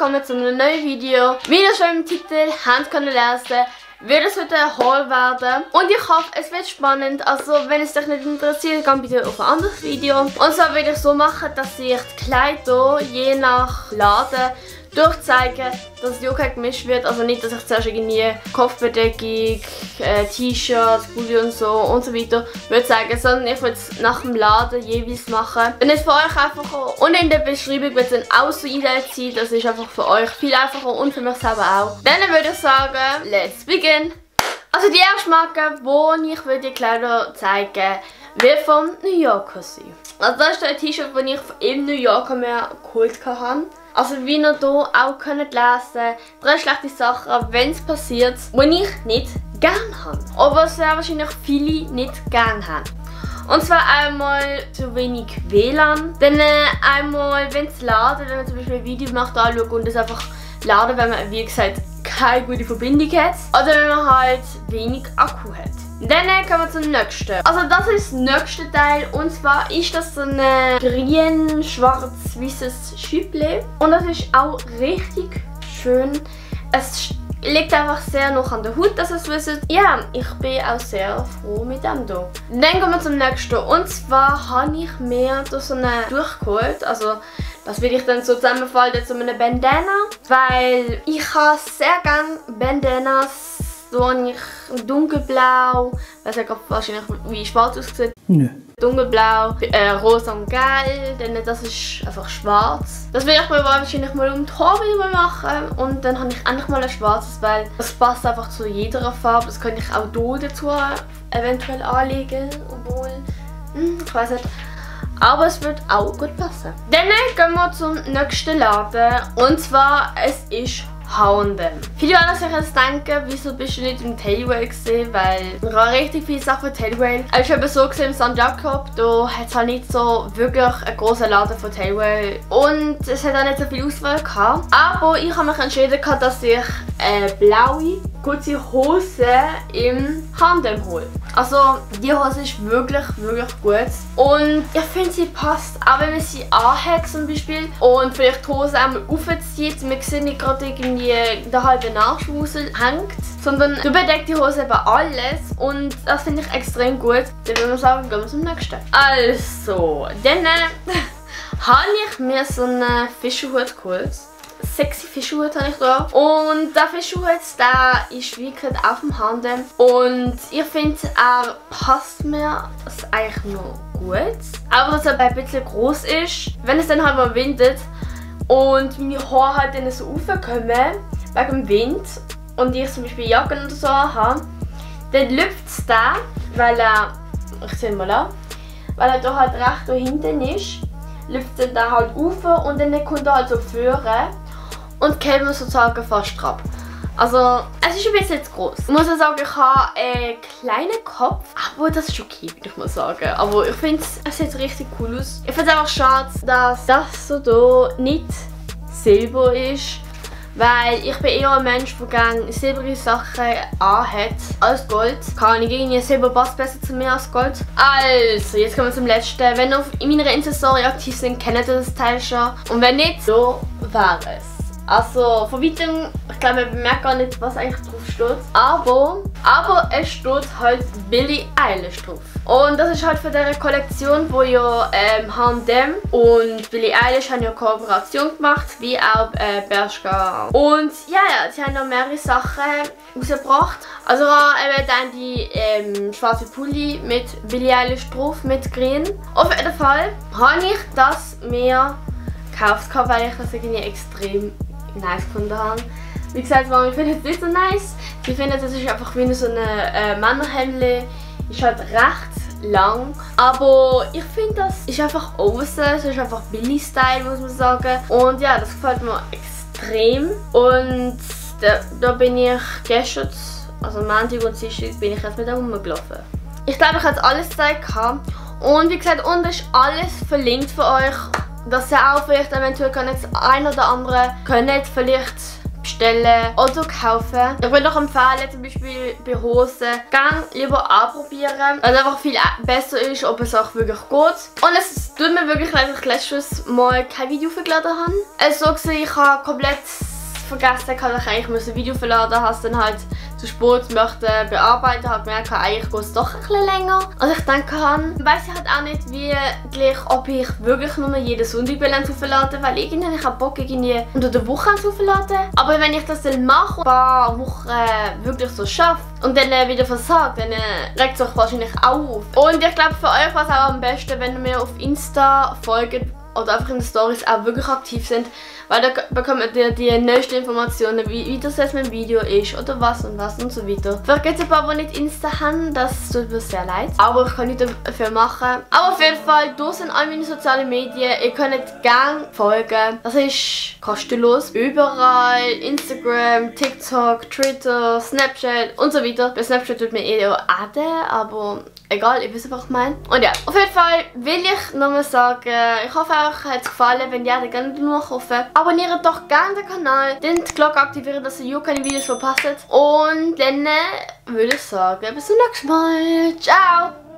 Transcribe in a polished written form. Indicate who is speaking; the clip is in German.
Speaker 1: willkommen zu einem neuen Video. Wie ihr schon im Titel habt können lesen, wird es heute ein Haul werden. Und ich hoffe, es wird spannend. Also wenn es dich nicht interessiert, dann bitte auf ein anderes Video. Und zwar werde ich so machen, dass ich die Kleider je nach Laden durchzeigen, dass die auch gemischt wird. Also nicht, dass ich zuerst irgendwie Kopfbedeckung, T-Shirts, Pulli und so weiter würde zeigen, sondern ich würde es nach dem Laden jeweils machen. Dann ist für euch einfacher und in der Beschreibung wird es dann auch so eingeteilt sein. Das ist einfach für euch viel einfacher und für mich selber auch. Dann würde ich sagen, let's begin! Also die erste Marke, wo ich die Kleider zeigen wird vom New Yorker sein. Also das ist ein T-Shirt, das ich im New Yorker mir geholt habe. Also wie ihr hier auch könnt lesen, 3 schlechte Sachen, wenn es passiert, die ich nicht gerne habe. Aber sehr wahrscheinlich viele nicht gerne haben. Und zwar einmal zu wenig WLAN, dann einmal, wenn es ladet, wenn man zum Beispiel ein Video macht, anschaut und es einfach ladet, wenn man, wie gesagt, keine gute Verbindung hat. Oder wenn man halt wenig Akku hat. Dann kommen wir zum nächsten. Also das ist das nächste Teil und zwar ist das so ein grün-schwarz-weißes Schüppli. Und das ist auch richtig schön. Es liegt einfach sehr noch an der Haut, dass ihr es wisst. Ja, ich bin auch sehr froh mit dem hier. Dann kommen wir zum nächsten und zwar habe ich mir da so eine durchgeholt. Also das will ich dann so zusammenfalten zu einem Bandana, weil ich habe sehr gerne Bandanas. So habe ich dunkelblau, weiß ja gerade wahrscheinlich wie schwarz aussieht. Nö. Dunkelblau, rosa und gelb, denn das ist einfach schwarz. Das will ich mir wahrscheinlich mal um die Haare machen und dann habe ich endlich mal ein schwarzes, weil das passt einfach zu jeder Farbe. Das kann ich auch hier dazu eventuell anlegen, obwohl, ich weiß nicht. Aber es wird auch gut passen. Dann gehen wir zum nächsten Laden und zwar es ist H&M. Viele werden sich jetzt denken, wieso bist du nicht im Tailwell gesehen, weil ich habe richtig viele Sachen von Tailwell. Ich habe so gesehen im St. Jakob, da hat es halt nicht so wirklich einen großen Laden von Tailwell und es hat auch nicht so viel Auswahl gehabt. Aber ich habe mich entschieden, dass ich blaue kurze Hose im H&M hole. Also die Hose ist wirklich gut und ich finde sie passt, auch wenn man sie anhat zum Beispiel und vielleicht die Hose einmal aufzieht, man sieht nicht gerade irgendwie der halbe Nachschwusel hängt, sondern du bedeckt die Hose eben alles und das finde ich extrem gut. Dann würde ich sagen, gehen wir zum nächsten. Also, dann habe ich mir so einen Fischerhut geholt. Sexy Fischhut habe ich da. Und der Fischhut, der ist wirklich auf dem H&M. Und ich finde, er passt mir eigentlich noch gut. Aber dass er ein bisschen groß ist, wenn es dann halt mal windet und meine Haare halt dann so raufkommen, wegen dem Wind, und ich zum Beispiel Jacken oder so habe, dann lüpft es da, weil er, ich zähle mal an, weil er da halt recht da hinten ist, lüpft es dann halt rauf und dann kommt er halt so führen. Und käme mir sozusagen fast ab. Also, es ist ein bisschen zu groß. Ich muss ja sagen, ich habe einen kleinen Kopf. Aber das ist okay, würde ich mal sagen. Aber ich finde, es sieht richtig cool aus. Ich finde es einfach schade, dass das so hier nicht silber ist. Weil ich bin eher ein Mensch, der gerne silbrige Sachen anhat als Gold. Kann ich irgendwie, Silber passt besser zu mir als Gold. Also, jetzt kommen wir zum letzten. Wenn ihr in meiner Insta-Story aktiv sind, kennt ihr das Teil schon. Und wenn nicht, so wäre es. Also von weitem, ich glaube, man bemerkt gar nicht, was eigentlich drauf steht. Aber es steht halt Billie Eilish drauf. Und das ist halt von dieser Kollektion, wo ja H&M und Billie Eilish haben ja Kooperation gemacht, wie auch Bershka. Und ja, sie haben noch mehrere Sachen rausgebracht. Also eben dann die schwarze Pulli mit Billie Eilish drauf, mit grün. Auf jeden Fall habe ich das mir gekauft, weil ich das irgendwie extrem nice gefunden habe. Wie gesagt, Mami findet es nicht so nice. Sie findet, es ist einfach wie so eine Männerhemd. Ist halt recht lang. Aber ich finde, das ist einfach außen. Es ist einfach Billy-Style, muss man sagen. Und ja, das gefällt mir extrem. Und da bin ich gestern, also Montag und Dienstag, bin ich jetzt mit dem rumgelaufen. Ich glaube, ich habe jetzt alles gezeigt. Und wie gesagt, unten ist alles verlinkt für euch. Dass ihr auch vielleicht eventuell das ein oder andere könnt vielleicht bestellen oder kaufen. Ich würde euch empfehlen, zum Beispiel bei Hosen, gang lieber anprobieren, weil es einfach viel besser ist, ob es auch wirklich geht. Und es tut mir wirklich leid, dass ich letztes Mal kein Video verladen habe. Also gesehen, ich habe komplett vergessen, dass ich eigentlich ein Video verladen habe, dann halt zu Sport möchte bearbeiten, habe gemerkt, eigentlich geht es doch ein bisschen länger, als ich denke habe. Ich weiss halt auch nicht, wie gleich, ob ich wirklich nur jeden Sonntag zu verladen, weil irgendwie habe ich auch Bock irgendwie unter der Woche zu verladen. Aber wenn ich das dann mache und ein paar Wochen wirklich so schaffe und dann wieder versagt, dann regt es euch wahrscheinlich auch auf. Und ich glaube, für euch war es auch am besten, wenn ihr mir auf Insta folgt oder einfach in den Stories auch wirklich aktiv sind, weil da bekommt ihr die neuesten Informationen, wie das jetzt mit dem Video ist oder was und so weiter. Vielleicht gibt es ein paar, die nicht Insta haben, das tut mir sehr leid, aber ich kann nichts dafür machen. Aber auf jeden Fall, da sind all meine sozialen Medien, ihr könnt gerne folgen. Das ist kostenlos. Überall, Instagram, TikTok, Twitter, Snapchat und so weiter. Bei Snapchat tut mir adden, aber egal, ihr wisst, was ich meine. Und ja, auf jeden Fall will ich nochmal sagen, ich hoffe, euch hat es gefallen. Wenn ja, dann gerne nachhoffen. Abonniert doch gerne den Kanal, dann die Glocke aktivieren, dass ihr keine Videos verpasst. Und dann würde ich sagen, bis zum nächsten Mal. Ciao!